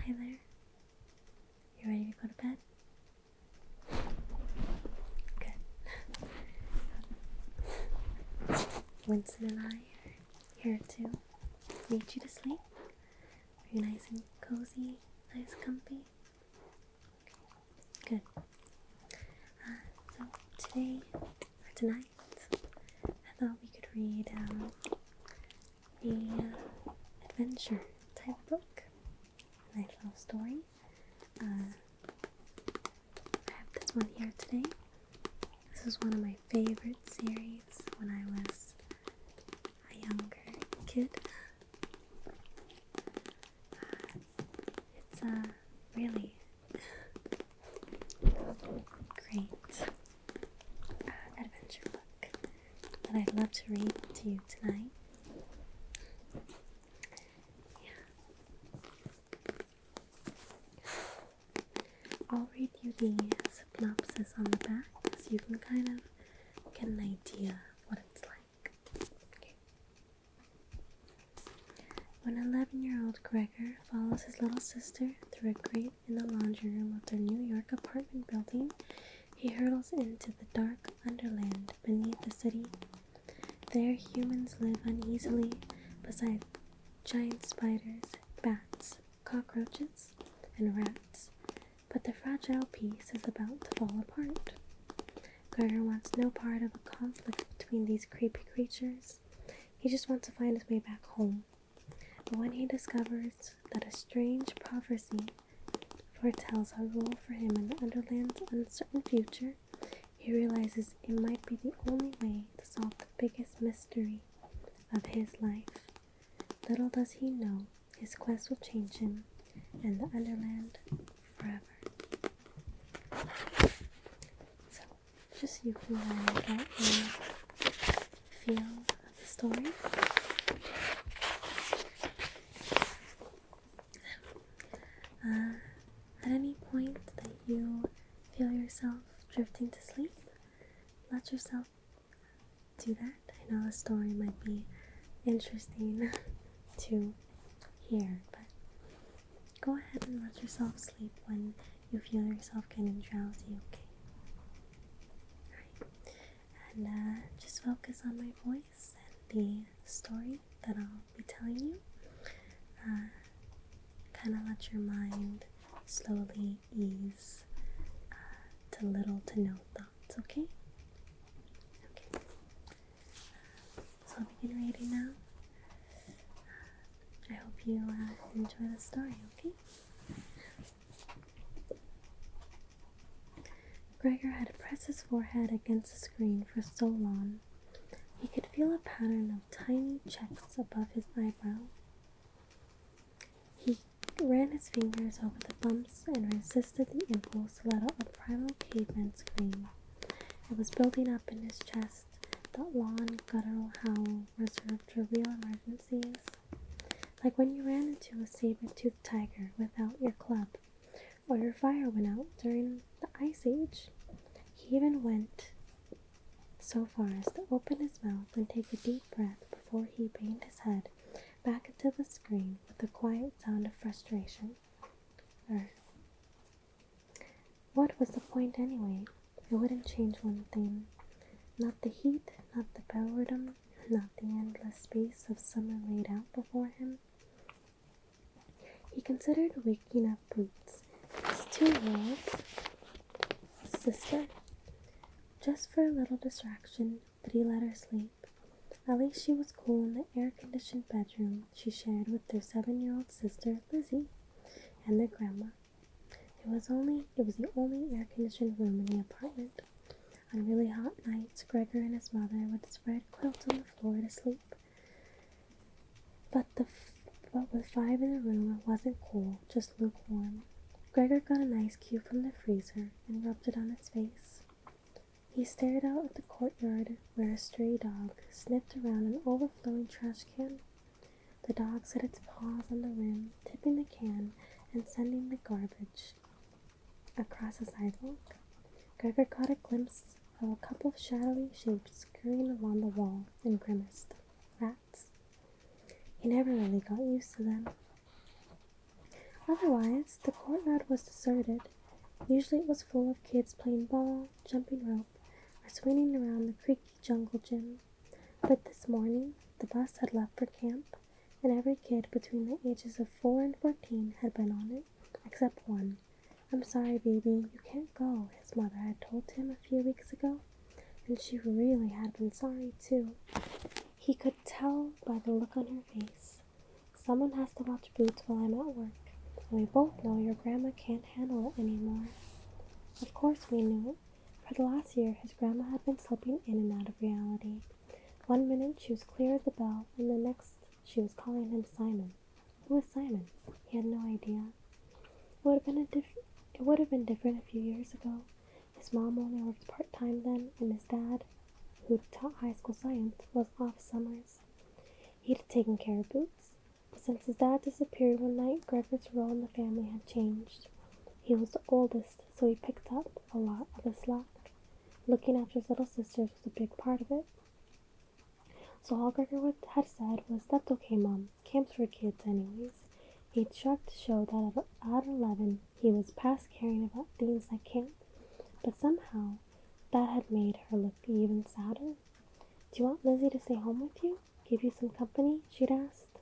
Hi there. You ready to go to bed? Good. Winston and I are here to read you to sleep. Are you nice and cozy, nice comfy? Okay. Good. So today, or tonight, I thought we could read a adventure type book. A nice little story. I have this one here today. This is one of my favorite series when I was a younger kid. It's a really great adventure book that I'd love to read to you tonight. I'll read you the synopsis on the back so you can kind of get an idea of what it's like. Okay. When 11-year-old Gregor follows his little sister through a grate in the laundry room of their New York apartment building, he hurtles into the dark underland beneath the city. There humans live uneasily beside giant spiders, bats, cockroaches, and rats. But the fragile peace is about to fall apart. Gregor wants no part of a conflict between these creepy creatures. He just wants to find his way back home. But when he discovers that a strange prophecy foretells a role for him in the Underland's uncertain future, he realizes it might be the only way to solve the biggest mystery of his life. Little does he know, his quest will change him and the Underland forever. So, just so you can get a feel of the story. At any point that you feel yourself drifting to sleep, let yourself do that. I know the story might be interesting to hear, but go ahead and let yourself sleep when you feel yourself getting drowsy, okay? Alright. And just focus on my voice and the story that I'll be telling you. Kind of let your mind slowly ease to little to no thoughts, okay? Okay. So I'll begin reading now. I hope you enjoy the story, okay? Gregor had pressed his forehead against the screen for so long, he could feel a pattern of tiny checks above his eyebrow. He ran his fingers over the bumps and resisted the impulse to let out a primal caveman scream. It was building up in his chest, that long, guttural howl reserved for real emergencies. Like when you ran into a saber-toothed tiger without your club, or your fire went out during the Ice Age. He even went so far as to open his mouth and take a deep breath before he banged his head back into the screen with a quiet sound of frustration. What was the point anyway? It wouldn't change one thing. Not the heat, not the boredom, not the endless space of summer laid out before him. He considered waking up Boots, his 2-year-old sister. Just for a little distraction, but he let her sleep. At least she was cool in the air-conditioned bedroom she shared with their 7-year-old sister, Lizzie, and their grandma. It was the only air-conditioned room in the apartment. On really hot nights, Gregor and his mother would spread quilts on the floor to sleep. But with 5 in the room, it wasn't cool, just lukewarm. Gregor got an ice cube from the freezer and rubbed it on his face. He stared out at the courtyard where a stray dog sniffed around an overflowing trash can. The dog set its paws on the rim, tipping the can and sending the garbage across the sidewalk. Gregor caught a glimpse of a couple of shadowy shapes scurrying along the wall and grimaced. Rats. He never really got used to them. Otherwise, the courtyard was deserted. Usually it was full of kids playing ball, jumping rope, or swinging around the creaky jungle gym. But this morning, the bus had left for camp, and every kid between the ages of 4 and 14 had been on it, except one. "I'm sorry, baby, you can't go," his mother had told him a few weeks ago, and she really had been sorry, too. He could tell by the look on her face. "Someone has to watch Boots while I'm at work, and we both know your grandma can't handle it anymore." Of course we knew it. For the last year, his grandma had been slipping in and out of reality. One minute she was clear as a bell, and the next she was calling him Simon. Who was Simon? He had no idea. It would have been different a few years ago. His mom only worked part-time then, and his dad, who taught high school science, was off summers. He'd taken care of Boots, but since his dad disappeared one night, Gregor's role in the family had changed. He was the oldest, so he picked up a lot of the slack. Looking after his little sisters was a big part of it. So all Gregor had said was, "That's okay, Mom. Camp's for kids anyways." He'd shrugged to show that at 11 he was past caring about things like camp, but somehow that had made her look even sadder. "Do you want Lizzie to stay home with you? Give you some company?" she'd asked.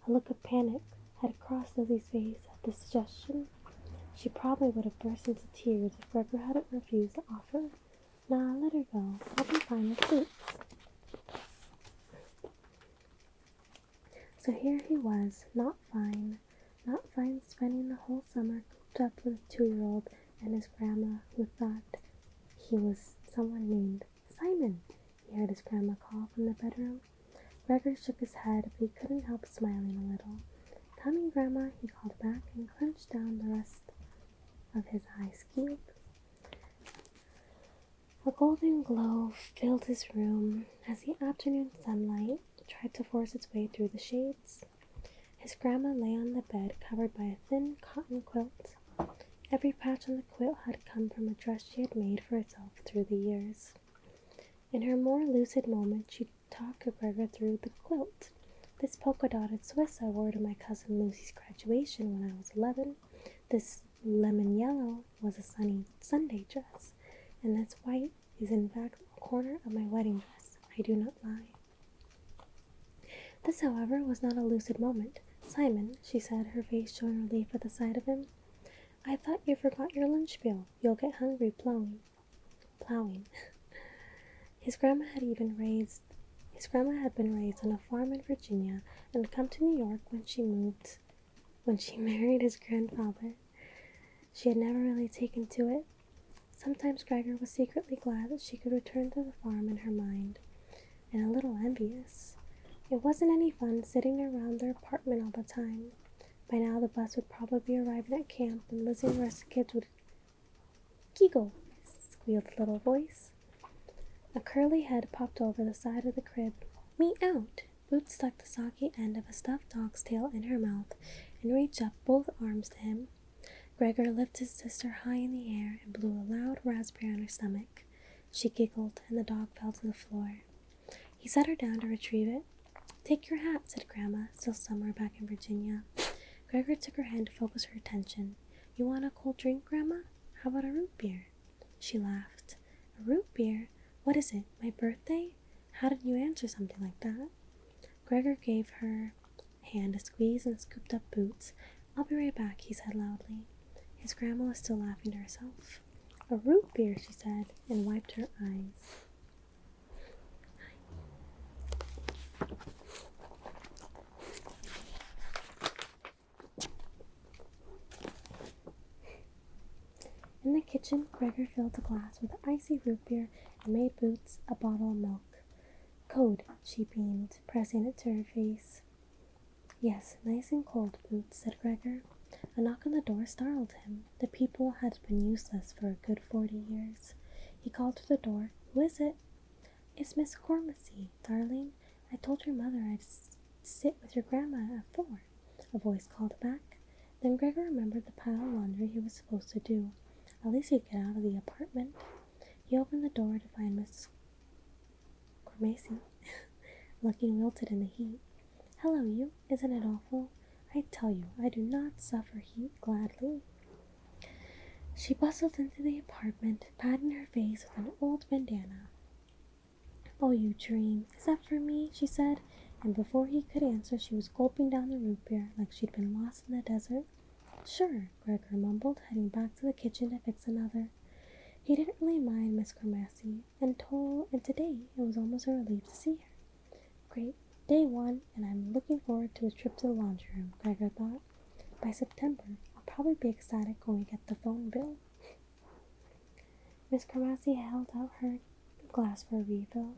A look of panic had crossed Lizzie's face at the suggestion. She probably would have burst into tears if Gregor hadn't refused to offer. "Nah, let her go. I'll be fine with Boots." So here he was, not fine spending the whole summer cooped up with a 2-year-old and his grandma, who thought he was someone named Simon. He heard his grandma call from the bedroom. Gregor shook his head, but he couldn't help smiling a little. "Coming, Grandma," he called back and clenched down the rest of his ice cube. A golden glow filled his room as the afternoon sunlight tried to force its way through the shades. His grandma lay on the bed, covered by a thin cotton quilt. Every patch on the quilt had come from a dress she had made for herself through the years. In her more lucid moments, she'd talk to Gregor through the quilt. "This polka-dotted Swiss I wore to my cousin Lucy's graduation when I was 11. This lemon yellow was a sunny Sunday dress, and this white is in fact a corner of my wedding dress. I do not lie." This, however, was not a lucid moment. "Simon," she said, her face showing relief at the sight of him, "I thought you forgot your lunch bill. You'll get hungry plowing." His grandma had been raised on a farm in Virginia and had come to New York when she married his grandfather. She had never really taken to it. Sometimes Gregor was secretly glad that she could return to the farm in her mind, and a little envious. It wasn't any fun sitting around their apartment all the time. By now the bus would probably be arriving at camp, and Lizzie and the rest of the kids would giggle, squealed the little voice. A curly head popped over the side of the crib. "Me out!" Boots stuck the soggy end of a stuffed dog's tail in her mouth and reached up both arms to him. Gregor lifted his sister high in the air and blew a loud raspberry on her stomach. She giggled, and the dog fell to the floor. He set her down to retrieve it. "Take your hat," said Grandma, still somewhere back in Virginia. Gregor took her hand to focus her attention. "You want a cold drink, Grandma? How about a root beer?" She laughed. "A root beer? What is it, my birthday? How did you answer something like that?" Gregor gave her hand a squeeze and scooped up Boots. "I'll be right back," he said loudly. His grandma was still laughing to herself. "A root beer," she said, and wiped her eyes. In the kitchen, Gregor filled a glass with icy root beer and made Boots a bottle of milk. "Code," she beamed, pressing it to her face. "Yes, nice and cold, Boots," said Gregor. A knock on the door startled him. The people had been useless for a good 40 years. He called to the door. "Who is it?" "It's Miss Cormacy, darling. I told your mother I'd sit with your grandma at 4, a voice called back. Then Gregor remembered the pile of laundry he was supposed to do. At least he'd get out of the apartment. He opened the door to find Miss Cormacy, looking wilted in the heat. "Hello, you. Isn't it awful? I tell you, I do not suffer heat gladly." She bustled into the apartment, patting her face with an old bandana. "Oh, you dream. Is that for me?" she said, and before he could answer, she was gulping down the root beer like she'd been lost in the desert. "Sure," Gregor mumbled, heading back to the kitchen to fix another. He didn't really mind Miss Gramercy, and today it was almost a relief to see her. Great, day one, and I'm looking forward to a trip to the laundry room, Gregor thought. By September, I'll probably be ecstatic when we get the phone bill. Miss Gramercy held out her glass for a refill.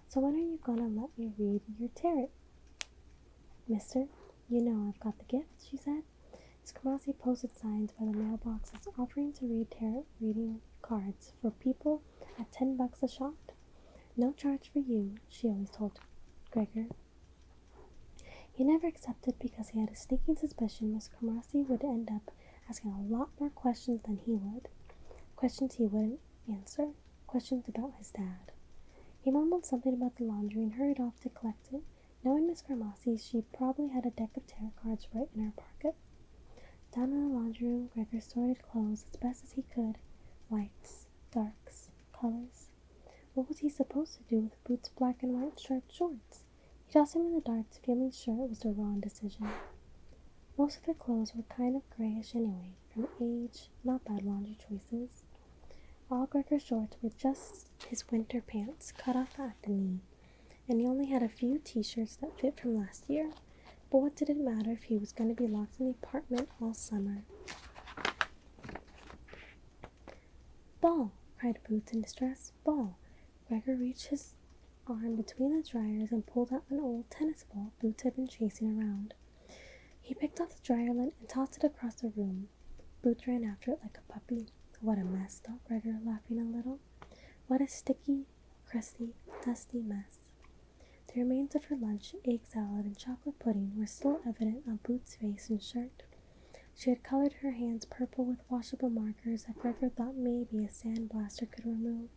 "So when are you gonna let me read your tarot, mister? You know I've got the gift," she said. Miss Gramercy posted signs by the mailboxes offering to read tarot reading cards for people at $10 a shot. "No charge for you," she always told Gregor. He never accepted because he had a sneaking suspicion Miss Gramercy would end up asking a lot more questions than he would. Questions he wouldn't answer. Questions about his dad. He mumbled something about the laundry and hurried off to collect it. Knowing Miss Gramercy, she probably had a deck of tarot cards right in her pocket. Down in the laundry room, Gregor sorted clothes as best as he could. Whites, darks, colors. What was he supposed to do with Boots' black and white striped shorts? He tossed them in the darts, feeling sure it was the wrong decision. Most of their clothes were kind of grayish anyway, from age, not bad laundry choices. All Gregor's shorts were just his winter pants, cut off at the knee, and he only had a few t-shirts that fit from last year. But what did it matter if he was going to be locked in the apartment all summer? "Ball!" cried Boots in distress. "Ball!" Gregor reached his arm between the dryers and pulled out an old tennis ball Boots had been chasing around. He picked off the dryer lint and tossed it across the room. Boots ran after it like a puppy. "What a mess," thought Gregor, laughing a little. "What a sticky, crusty, dusty mess." The remains of her lunch, egg salad, and chocolate pudding were still evident on Boots' face and shirt. She had colored her hands purple with washable markers that Gregor thought maybe a sandblaster could remove,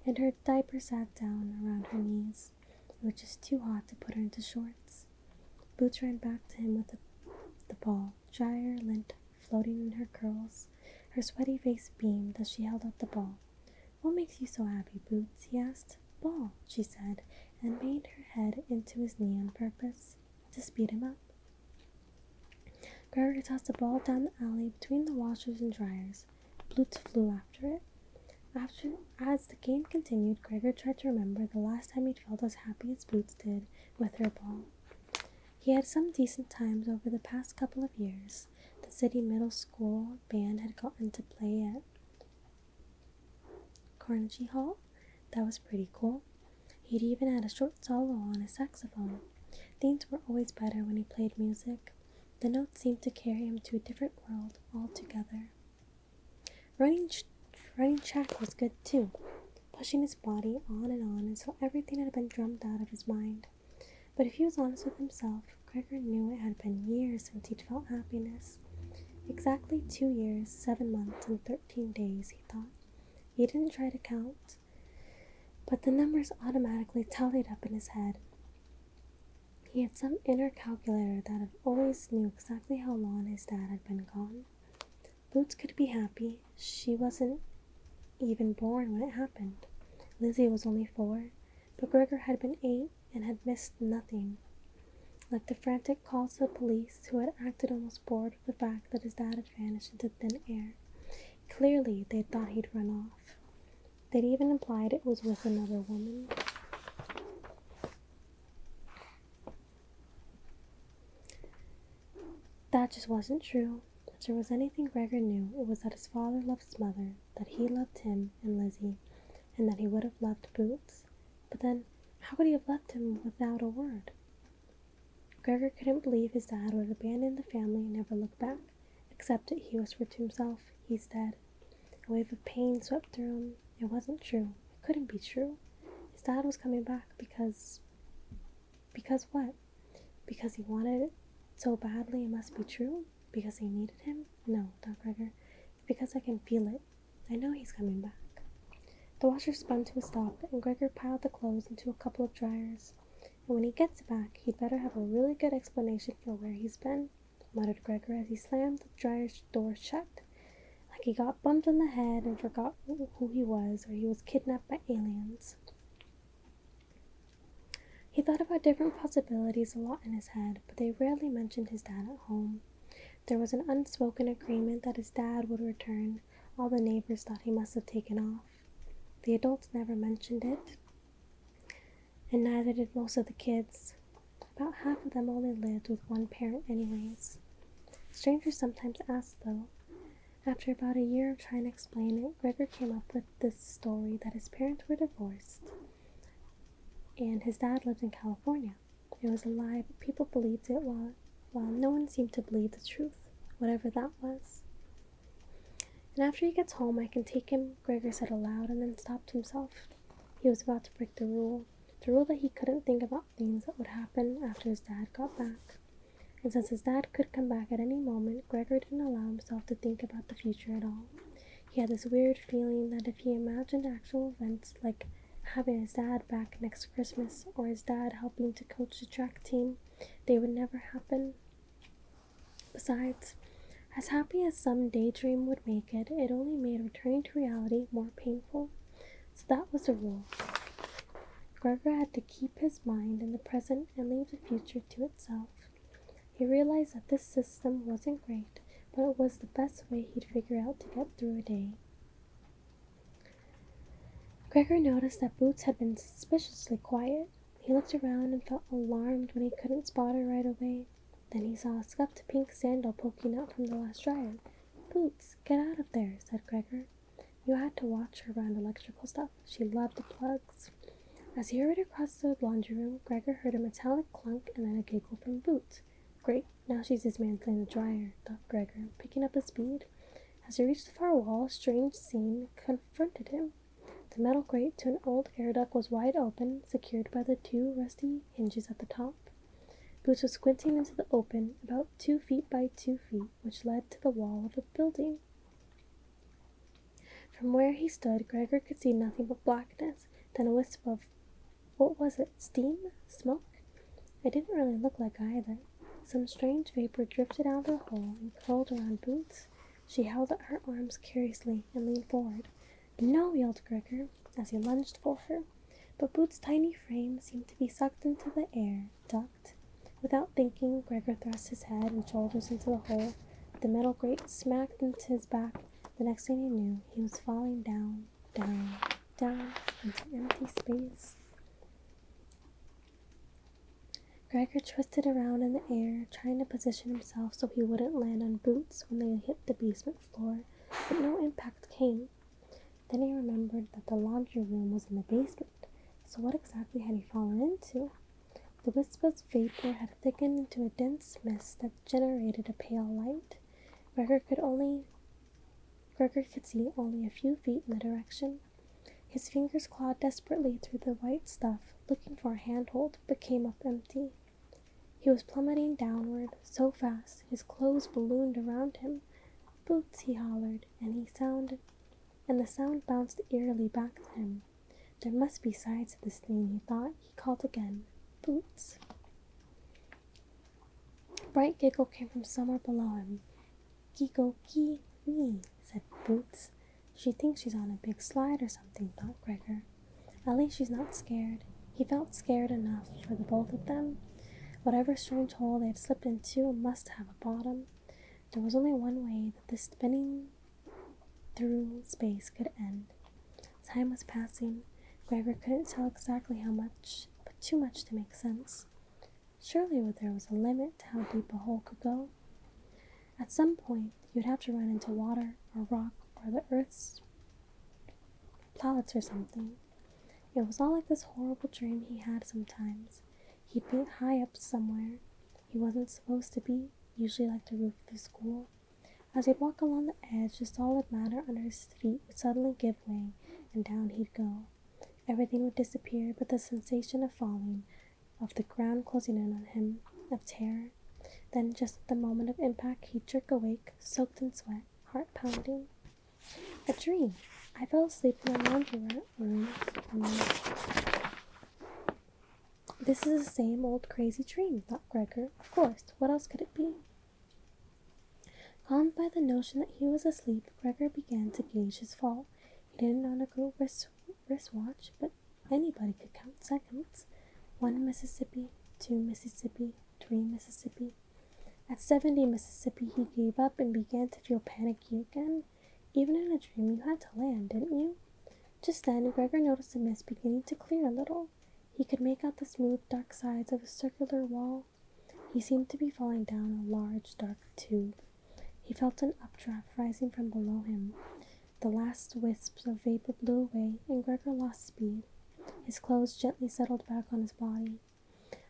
and her diaper sat down around her knees. It was just too hot to put her into shorts. Boots ran back to him with the ball, dryer lint floating in her curls. Her sweaty face beamed as she held out the ball. "What makes you so happy, Boots?" he asked. "Ball," she said, and banged her head into his knee on purpose, to speed him up. Gregor tossed the ball down the alley between the washers and dryers. Boots flew after it. As the game continued, Gregor tried to remember the last time he'd felt as happy as Boots did with her ball. He had some decent times over the past couple of years. The city middle school band had gotten to play at Carnegie Hall. That was pretty cool. He'd even had a short solo on his saxophone. Things were always better when he played music. The notes seemed to carry him to a different world altogether. Running track was good too, pushing his body on and on until everything had been drummed out of his mind. But if he was honest with himself, Gregor knew it had been years since he'd felt happiness. Exactly 2 years, 7 months, and 13 days, he thought. He didn't try to count, but the numbers automatically tallied up in his head. He had some inner calculator that had always knew exactly how long his dad had been gone. Boots could be happy. She wasn't even born when it happened. Lizzie was only 4, but Gregor had been 8 and had missed nothing. Like the frantic calls to the police, who had acted almost bored with the fact that his dad had vanished into thin air. Clearly, they thought he'd run off. They'd even implied it was with another woman. That just wasn't true. If there was anything Gregor knew, it was that his father loved his mother, that he loved him and Lizzie, and that he would have loved Boots. But then, how could he have left him without a word? Gregor couldn't believe his dad would abandon the family and never look back. Accept it, he whispered to himself. He's dead. A wave of pain swept through him. It wasn't true. It couldn't be true. His dad was coming back because what? Because he wanted it so badly it must be true? Because he needed him? No, thought Gregor. It's because I can feel it. I know he's coming back. The washer spun to a stop, and Gregor piled the clothes into a couple of dryers. And when he gets back, he'd better have a really good explanation for where he's been, muttered Gregor as he slammed the dryer door shut. Like he got bumped on the head and forgot who he was, or he was kidnapped by aliens. He thought about different possibilities a lot in his head, but they rarely mentioned his dad at home. There was an unspoken agreement that his dad would return. All the neighbors thought he must have taken off. The adults never mentioned it, and neither did most of the kids. About half of them only lived with one parent anyways. Strangers sometimes asked, though. After about a year of trying to explain it, Gregor came up with this story that his parents were divorced and his dad lived in California. It was a lie, but people believed it while no one seemed to believe the truth, whatever that was. And after he gets home, I can take him, Gregor said aloud, and then stopped himself. He was about to break the rule that he couldn't think about things that would happen after his dad got back. And since his dad could come back at any moment, Gregor didn't allow himself to think about the future at all. He had this weird feeling that if he imagined actual events like having his dad back next Christmas or his dad helping to coach the track team, they would never happen. Besides, as happy as some daydream would make it, it only made returning to reality more painful. So that was the rule. Gregor had to keep his mind in the present and leave the future to itself. He realized that this system wasn't great, but it was the best way he'd figure out to get through a day. Gregor noticed that Boots had been suspiciously quiet. He looked around and felt alarmed when he couldn't spot her right away. Then he saw a scuffed pink sandal poking out from the last dryer. "Boots, get out of there," said Gregor. You had to watch her around electrical stuff. She loved the plugs. As he hurried across the laundry room, Gregor heard a metallic clunk and then a giggle from Boots. Great, now she's dismantling the dryer, thought Gregor, picking up his speed. As he reached the far wall, a strange scene confronted him. The metal grate to an old air duct was wide open, secured by the two rusty hinges at the top. Boots was squinting into the open, about 2 feet by 2 feet, which led to the wall of the building. From where he stood, Gregor could see nothing but blackness, then a wisp of, what was it, steam? Smoke? It didn't really look like either. Some strange vapor drifted out of the hole and curled around Boots. She held out her arms curiously and leaned forward. "No!" yelled Gregor as he lunged for her, but Boots' tiny frame seemed to be sucked into the air, ducked. Without thinking, Gregor thrust his head and shoulders into the hole. The metal grate smacked into his back. The next thing he knew, he was falling down, down, down into empty space. Gregor twisted around in the air, trying to position himself so he wouldn't land on Boots when they hit the basement floor, but no impact came. Then he remembered that the laundry room was in the basement, so what exactly had he fallen into? The wisp of vapor had thickened into a dense mist that generated a pale light. Gregor could see only a few feet in the direction. His fingers clawed desperately through the white stuff, looking for a handhold, but came up empty. He was plummeting downward, so fast his clothes ballooned around him. "Boots," he hollered, and the sound bounced eerily back to him. There must be sides to this thing, he thought. He called again. "Boots." A bright giggle came from somewhere below him. "Gee-go-gee-wee," said Boots. "She thinks she's on a big slide or something," thought Gregor. At least she's not scared. He felt scared enough for the both of them. Whatever strange hole they had slipped into must have a bottom. There was only one way that this spinning through space could end. Time was passing. Gregor couldn't tell exactly how much, but too much to make sense. Surely there was a limit to how deep a hole could go. At some point, you'd have to run into water or rock or the Earth's planets or something. It was all like this horrible dream he had sometimes. He'd be high up somewhere he wasn't supposed to be, usually like the roof of the school. As he'd walk along the edge, the solid matter under his feet would suddenly give way, and down he'd go. Everything would disappear but the sensation of falling, of the ground closing in on him, of terror. Then, just at the moment of impact, he'd jerk awake, soaked in sweat, heart pounding. A dream! I fell asleep in the laundry room. This is the same old crazy dream, thought Gregor. Of course, what else could it be? Calmed by the notion that he was asleep, Gregor began to gauge his fall. He didn't own a good wristwatch, but anybody could count seconds. 1 Mississippi, 2 Mississippi, 3 Mississippi. At 70 Mississippi, he gave up and began to feel panicky again. Even in a dream, you had to land, didn't you? Just then, Gregor noticed the mist beginning to clear a little. He could make out the smooth, dark sides of a circular wall. He seemed to be falling down a large, dark tube. He felt an updraft rising from below him. The last wisps of vapor blew away, and Gregor lost speed. His clothes gently settled back on his body.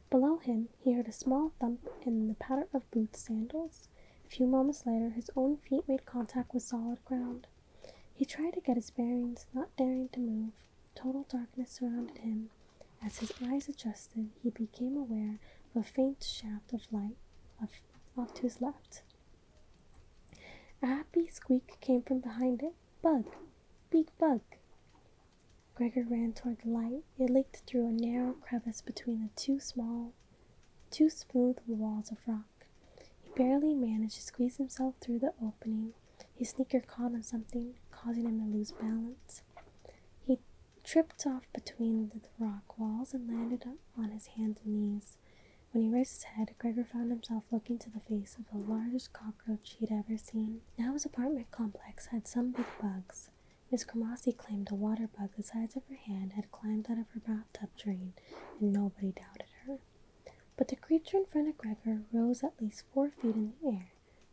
Below him, he heard a small thump and the patter of boots' sandals. A few moments later, his own feet made contact with solid ground. He tried to get his bearings, not daring to move. Total darkness surrounded him. As his eyes adjusted, he became aware of a faint shaft of light off to his left. A happy squeak came from behind it. Bug! Big bug! Gregor ran toward the light. It leaked through a narrow crevice between the two smooth walls of rock. He barely managed to squeeze himself through the opening. His sneaker caught on something, causing him to lose balance. He tripped off between the rock walls and landed on his hands and knees. When he raised his head, Gregor found himself looking to the face of the largest cockroach he'd ever seen. Now his apartment complex had some big bugs. Miss Cromarty claimed a water bug the size of her hand had climbed out of her bathtub drain, and nobody doubted her. But the creature in front of Gregor rose at least 4 feet in the air.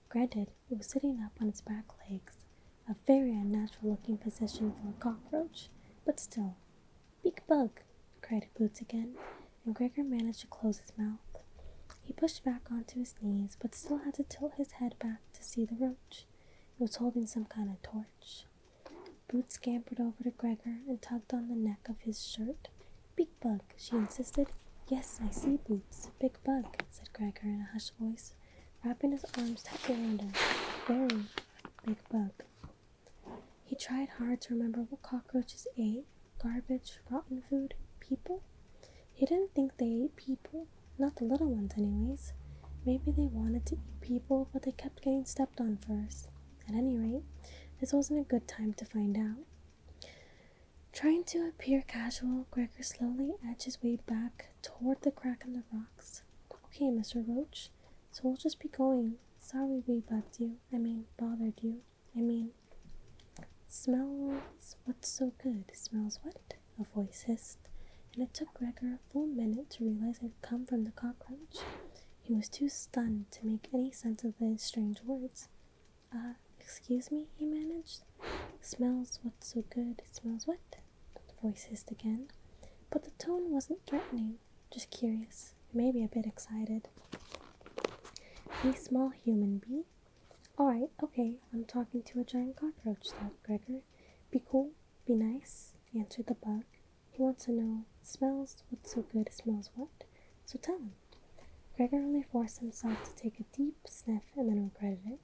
Granted, it was sitting up on its back legs, a very unnatural-looking position for a cockroach, but still. Big bug, cried Boots again, and Gregor managed to close his mouth. He pushed back onto his knees, but still had to tilt his head back to see the roach. It was holding some kind of torch. Boots scampered over to Gregor and tugged on the neck of his shirt. Big bug, she insisted. Yes, I see, Boots. Big bug, said Gregor in a hushed voice, wrapping his arms tightly around her. Very big bug. He tried hard to remember what cockroaches ate. Garbage, rotten food, people? He didn't think they ate people. Not the little ones, anyways. Maybe they wanted to eat people, but they kept getting stepped on first. At any rate, this wasn't a good time to find out. Trying to appear casual, Gregor slowly edged his way back toward the crack in the rocks. Okay, Mr. Roach, so we'll just be going. Sorry we bothered you. Smells what's so good? Smells what? A voice hissed, and it took Gregor a full minute to realize it had come from the cockroach. He was too stunned to make any sense of the strange words. Excuse me, he managed. Smells what's so good? Smells what? The voice hissed again, but the tone wasn't threatening, just curious, maybe a bit excited. Hey, small human bee. Alright, okay, I'm talking to a giant cockroach, thought Gregor. Be cool, be nice, answered the bug. He wants to know, smells what's so good? Smells what? So tell him. Gregor only forced himself to take a deep sniff and then regretted it.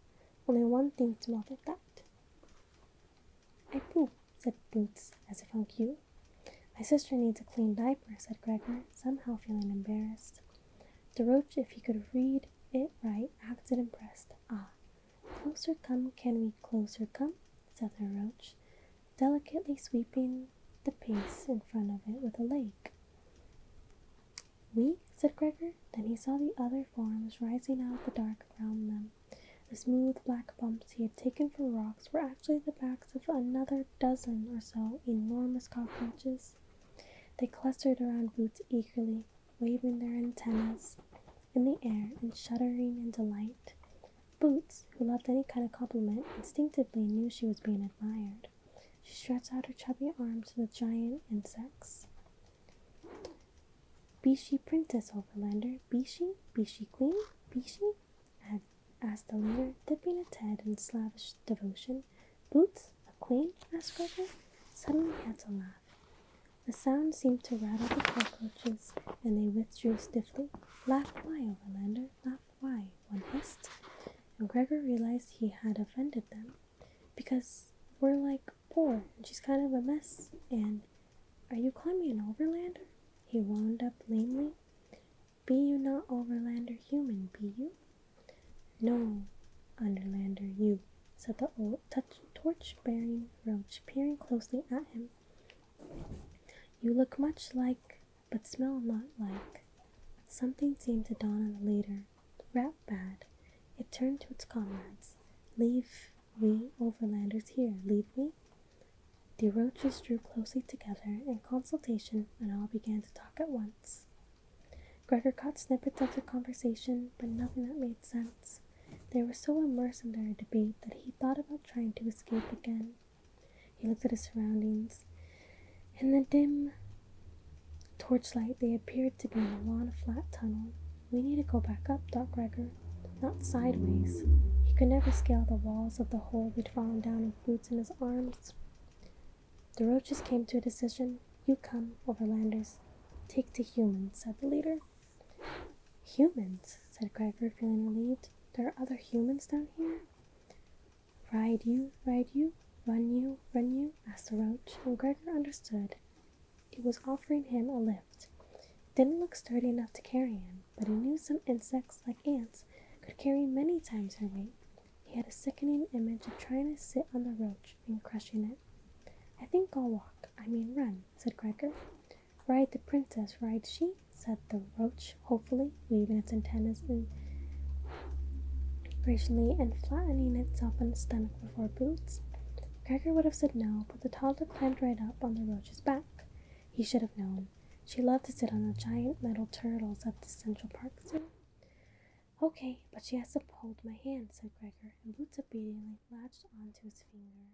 Only one thing smelled like that. I poop, said Boots, as if on cue. My sister needs a clean diaper, said Gregor, somehow feeling embarrassed. The roach, if he could read it right, acted impressed. Closer come, can we closer come? Said the roach, delicately sweeping the pace in front of it with a leg. We? Said Gregor. Then he saw the other forms rising out of the dark around them. The smooth black bumps he had taken for rocks were actually the backs of another dozen or so enormous cockroaches. They clustered around Boots eagerly, waving their antennas in the air and shuddering in delight. Boots, who loved any kind of compliment, instinctively knew she was being admired. She stretched out her chubby arms to the giant insects. Be she Princess Overlander? Be she? Be she Queen? Be she? Asked the leader, dipping its head in slavish devotion. Boots? A queen? Asked Gregor. Suddenly he had to laugh. The sound seemed to rattle the cockroaches, and they withdrew stiffly. Laugh why, Overlander? Laugh why? One hissed. And Gregor realized he had offended them. Because we're like poor, and she's kind of a mess, and are you calling me an Overlander? He wound up lamely. Be you not overlander human, be you? No, underlander, you, said the old torch-bearing roach, peering closely at him. You look much like, but smell not like. Something seemed to dawn on the leader. Rat bad. It turned to its comrades. Leave we overlanders here, leave we? The roaches drew closely together in consultation and all began to talk at once. Gregor caught snippets of their conversation, but nothing that made sense. They were so immersed in their debate that he thought about trying to escape again. He looked at his surroundings. In the dim torchlight, they appeared to be in a long, flat tunnel. We need to go back up, thought Gregor. Not sideways. He could never scale the walls of the hole he'd fallen down with boots in his arms. The roaches came to a decision. You come, overlanders. Take to humans, said the leader. Humans, said Gregor, feeling relieved. There are other humans down here? Ride you, run you, asked the roach, and Gregor understood. It was offering him a lift. It didn't look sturdy enough to carry him, but he knew some insects, like ants, could carry many times their weight. He had a sickening image of trying to sit on the roach and crushing it. I think I'll run, said Gregor. Ride the princess, ride she, said the roach, hopefully, waving its antennas gracefully and flattening itself on its stomach before boots. Gregor would have said no, but the toddler climbed right up on the roach's back. He should have known. She loved to sit on the giant metal turtles at the Central Park Zoo. Okay, but she has to hold my hand, said Gregor, and Boots obediently latched onto his finger.